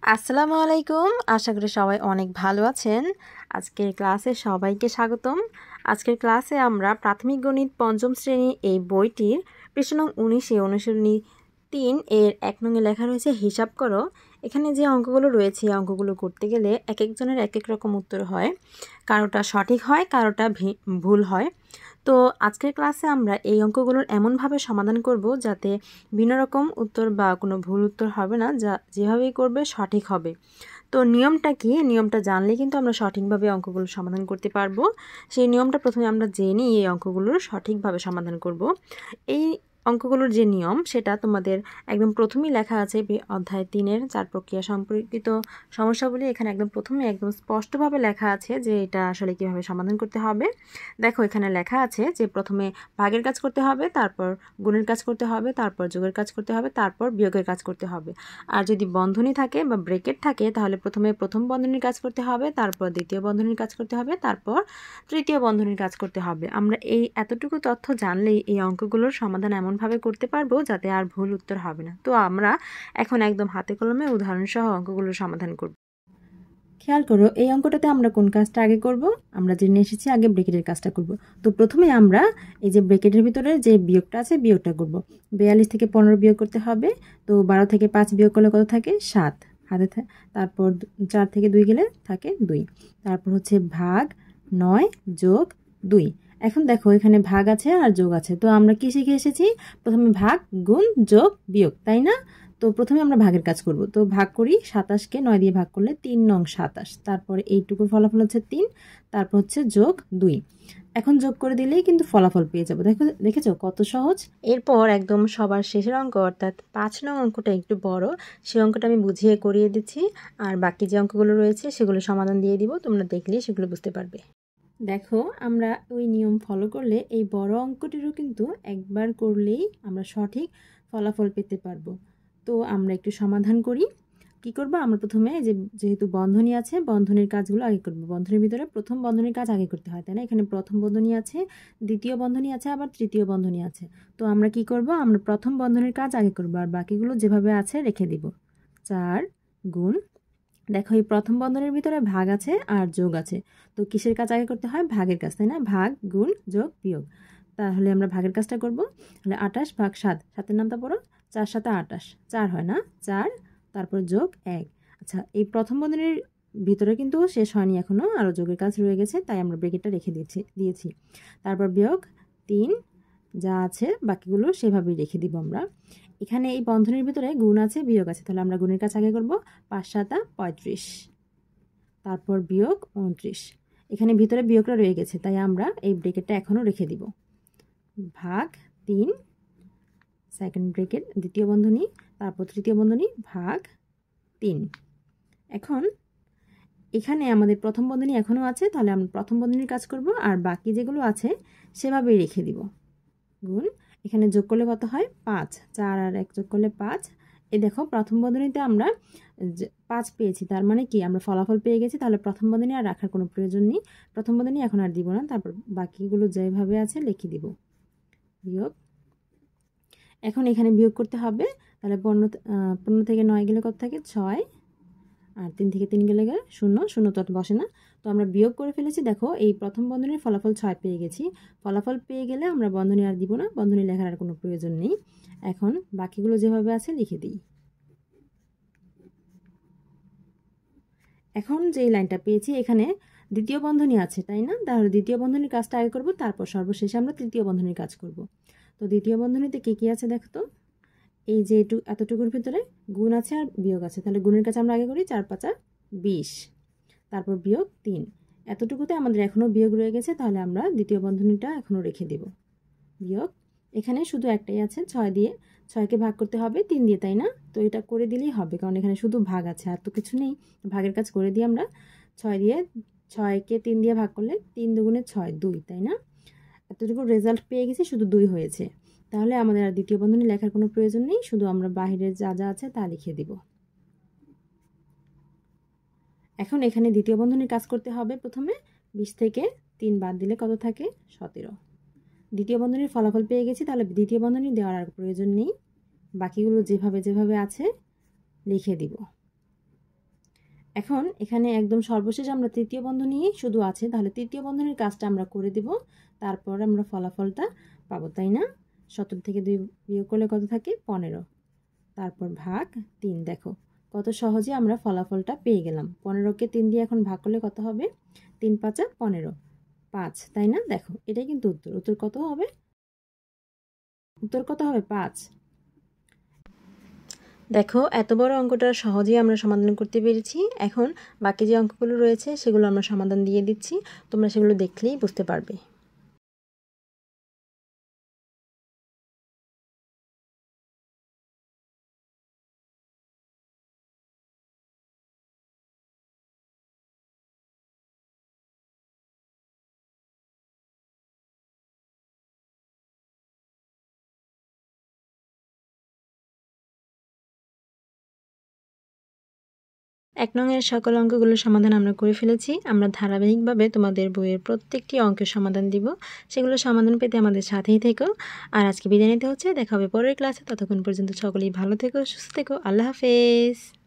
আসসালামু আলাইকুম। আশা করি সবাই অনেক ভালো আছেন। আজকের ক্লাসে সবাইকে স্বাগতম। আজকের ক্লাসে আমরা প্রাথমিক গণিত পঞ্চম শ্রেণী এই বইটির পৃষ্ঠা নং 19 অনুশীলনী 3 এর 1 নংয়ে লেখা রয়েছে হিসাব করো। এখানে যে অঙ্কগুলো রয়েছে এই অঙ্কগুলো করতে গেলে এক একজনের এক এক রকম উত্তর হয়, কারোটা সঠিক হয়, কারোটা ভুল হয়। তো আজকের ক্লাসে আমরা এই অঙ্কগুলোর এমনভাবে সমাধান করব যাতে ভিন্ন রকম উত্তর বা কোনো ভুল উত্তর হবে না, যা যেভাবেই করবে সঠিক হবে। তো নিয়মটা কি? নিয়মটা জানলে কিন্তু আমরা সঠিকভাবে অঙ্কগুলো সমাধান করতে পারবো। সেই নিয়মটা প্রথমে আমরা জেনে এই অঙ্কগুলোর সঠিকভাবে সমাধান করব। এই অঙ্কগুলোর যে নিয়ম সেটা তোমাদের একদম প্রথমেই লেখা আছে অধ্যায় 3-এর 4 প্রক্রিয়া সম্পর্কিত সমস্যাগুলি। এখানে একদম প্রথমে একদম স্পষ্টভাবে লেখা আছে যে এটা আসলে কীভাবে সমাধান করতে হবে। দেখো এখানে লেখা আছে যে প্রথমে ভাগের কাজ করতে হবে, তারপর গুণের কাজ করতে হবে, তারপর যোগের কাজ করতে হবে, তারপর বিয়োগের কাজ করতে হবে। আর যদি বন্ধনী থাকে বা ব্রেকেট থাকে তাহলে প্রথমে প্রথম বন্ধনীর কাজ করতে হবে, তারপর দ্বিতীয় বন্ধনীর কাজ করতে হবে, তারপর তৃতীয় বন্ধনীর কাজ করতে হবে। আমরা এই এতটুকু তথ্য জানলেই এই অঙ্কগুলোর সমাধান এমনভাবে করতে পারবো যাতে আর ভুল উত্তর হবে না। তো আমরা এখন একদম হাতে কলমে উদাহরণসহ অঙ্কগুলোর সমাধান করব। খেয়াল করো এই অঙ্কটাতে আমরা কোন কাজটা আগে করব? আমরা জেনে এসেছি আগে ব্রেকেটের কাজটা করব। তো প্রথমে আমরা এই যে ব্রেকেটের ভিতরে যে বিয়োগটা আছে বিয়োগটা করব। 42 থেকে 15 বিয়োগ করতে হবে। তো 12 থেকে 5 বিয়োগ করলে কত থাকে? 7 হাতে তারপর 4 থেকে 2 গেলে থাকে 2। তারপর হচ্ছে ভাগ 9 যোগ 2। এখন দেখো এখানে ভাগ আছে আর যোগ আছে। তো আমরা কি শিখে এসেছি? প্রথমে ভাগ, গুণ, যোগ, বিয়োগ, তাই না? তো প্রথমে আমরা ভাগের কাজ করব। তো ভাগ করি, 27কে 9 দিয়ে ভাগ করলে 3 নং 27। তারপরে এইটুকুর ফলাফল হচ্ছে 3, তারপর হচ্ছে যোগ 2। এখন যোগ করে দিলেই কিন্তু ফলাফল পেয়ে যাবো। দেখেছো কত সহজ। এরপর একদম সবার শেষের অঙ্ক অর্থাৎ 5 নং অঙ্কটা একটু বড়, সেই অঙ্কটা আমি বুঝিয়ে করিয়ে দিচ্ছি। আর বাকি যে অঙ্কগুলো রয়েছে সেগুলো সমাধান দিয়ে দিব, তোমরা দেখলেই সেগুলো বুঝতে পারবে। দেখো আমরা ওই নিয়ম ফলো করলে এই বড় অঙ্কটিরও কিন্তু একবার করলেই আমরা সঠিক ফলাফল পেতে পারবো। তো আমরা একটু সমাধান করি। কি করব? আমরা প্রথমে যেহেতু বন্ধনী আছে বন্ধনীর কাজগুলো আগে করব। বন্ধনীর ভিতরে প্রথম বন্ধনীর কাজ আগে করতে হয়, তাই না? এখানে প্রথম বন্ধনী আছে, দ্বিতীয় বন্ধনী আছে, আবার তৃতীয় বন্ধনী আছে। তো আমরা কি করব? আমরা প্রথম বন্ধনীর কাজ আগে করব আর বাকিগুলো যেভাবে আছে রেখে দিব। 4 গুণ, দেখো এই প্রথম বন্ধনীর ভিতরে ভাগ আছে আর যোগ আছে। তো কিসের কাজ আগে করতে হয়? ভাগের কাজ, তাই না? ভাগ, গুণ, যোগ, বিয়োগ। তাহলে আমরা ভাগের কাজটা করব। তাহলে 28 ভাগ 7, 7-এর নামটা পড়ো। 4 7 28, 4 হয় না? 4, তারপর যোগ 1। আচ্ছা, এই প্রথম বন্ধনীর ভিতরে কিন্তু শেষ হয়নি এখনো, আরও যোগের কাজ রয়ে গেছে, তাই আমরা ব্রেকেটটা রেখে দিয়েছি। তারপর বিয়োগ 3, যা আছে বাকিগুলো সেভাবেই রেখে দিব আমরা। এখানে এই বন্ধনীর ভিতরে গুণ আছে, বিয়োগ আছে, তাহলে আমরা গুণের কাজ আগে করব। 5 7 35, তারপর বিয়োগ 29। এখানে ভিতরে বিয়োগটা রয়ে গেছে, তাই আমরা এই ব্রেকেটটা এখনও রেখে দিব। ভাগ 3, সেকেন্ড ব্রেকেট, দ্বিতীয় বন্ধনী, তারপর তৃতীয় বন্ধনী, ভাগ 3। এখন এখানে আমাদের প্রথম বন্ধনী এখনও আছে, তাহলে আমরা প্রথম বন্ধনীর কাজ করব আর বাকি যেগুলো আছে সেভাবেই রেখে দিব। গুণ, এখানে যোগ করলে কত হয়? 5, 4 আর 1 যোগ করলে 5। এই দেখো প্রথম বন্ধনীতে আমরা 5 পেয়েছি, তার মানে কি আমরা ফলাফল পেয়ে গেছি। তাহলে প্রথম বন্ধনী আর রাখার কোনো প্রয়োজন নেই, প্রথম বন্ধনী এখন আর দিব না। তারপর বাকিগুলো যেভাবে আছে লিখে দিব। বিয়োগ, এখন এখানে বিয়োগ করতে হবে। তাহলে 15 থেকে 9 গেলে কত থাকে? 6, আর 3 থেকে 3 গেলে 0, 0 তো বসে না। তো আমরা বিয়োগ করে ফেলেছি। দেখো এই প্রথম বন্ধনীর ফলাফল 6 পেয়ে গেছি। ফলাফল পেয়ে গেলে আমরা বন্ধনী আর দিব না, বন্ধনী লেখার আর কোনো প্রয়োজন নেই। এখন বাকিগুলো যেভাবে আছে লিখে দিই। এখন যেই লাইনটা পেয়েছি এখানে দ্বিতীয় বন্ধনী আছে, তাই না? তাহলে দ্বিতীয় বন্ধনীর কাজটা আগে করব, তারপর সর্বশেষে আমরা তৃতীয় বন্ধনীর কাজ করব। তো দ্বিতীয় বন্ধনীতে কি আছে দেখো তো। এই যে এতটুকুর ভিতরে গুণ আছে আর বিয়োগ আছে, তাহলে গুণের কাজ আমরা আগে করি। 4 5 20, তারপর বিয়োগ 3। এতটুকুতে আমাদের এখনও বিয়োগ রয়ে গেছে, তাহলে আমরা দ্বিতীয় বন্ধনীটা এখনও রেখে দেব। বিয়োগ, এখানে শুধু একটাই আছে, 6 দিয়ে। 6কে ভাগ করতে হবে 3 দিয়ে, তাই না? তো এটা করে দিলেই হবে, কারণ এখানে শুধু ভাগ আছে আর তো কিছু নেই। ভাগের কাজ করে দিই আমরা। 6 দিয়ে, 6কে 3 দিয়ে ভাগ করলে 3 দুগুণে 6, 2, তাই না? এতটুকু রেজাল্ট পেয়ে গেছি, শুধু 2 হয়েছে। তাহলে আমাদের আর দ্বিতীয় বন্ধনী লেখার কোনো প্রয়োজন নেই, শুধু আমরা বাহিরের যা যা আছে তা লিখে দিব। এখন এখানে দ্বিতীয় বন্ধনীর কাজ করতে হবে। প্রথমে 20 থেকে 3 বাদ দিলে কত থাকে? 17। দ্বিতীয় বন্ধনীর ফলাফল পেয়ে গেছি, তাহলে দ্বিতীয় বন্ধনী দেওয়ার আর প্রয়োজন নেই, বাকিগুলো যেভাবে আছে লিখে দিব। এখন এখানে একদম সর্বশেষ আমরা তৃতীয় বন্ধনী শুধু আছে, তাহলে তৃতীয় বন্ধনীর কাজটা আমরা করে দেব, তারপর আমরা ফলাফলটা পাবো, তাই না? 17 থেকে 2 বিয়োগ করলে কত থাকে? 15। তারপর ভাগ 3। দেখো কত সহজে আমরা ফলাফলটা পেয়ে গেলাম। 15কে 3 দিয়ে এখন ভাগ করলে কত হবে? 3 × 5 = 15, 5, তাই না? দেখো এটাই কিন্তু উত্তর। উত্তর কত হবে? উত্তর কত হবে? 5। দেখো এত বড় অঙ্কটা সহজেই আমরা সমাধান করতে পেরেছি। এখন বাকি যে অঙ্কগুলো রয়েছে সেগুলো আমরা সমাধান দিয়ে দিচ্ছি, তোমরা সেগুলো দেখলেই বুঝতে পারবে। এক নংয়ের সকল অঙ্কগুলোর সমাধান আমরা করে ফেলেছি। আমরা ধারাবাহিকভাবে তোমাদের বইয়ের প্রত্যেকটি অঙ্কের সমাধান দিব, সেগুলো সমাধান পেতে আমাদের সাথেই থেকো। আর আজকে বিদায় নিতে হচ্ছে, দেখা হবে পরের ক্লাসে। ততক্ষণ পর্যন্ত সকলেই ভালো থেকো, সুস্থ থেকো। আল্লাহ হাফেজ।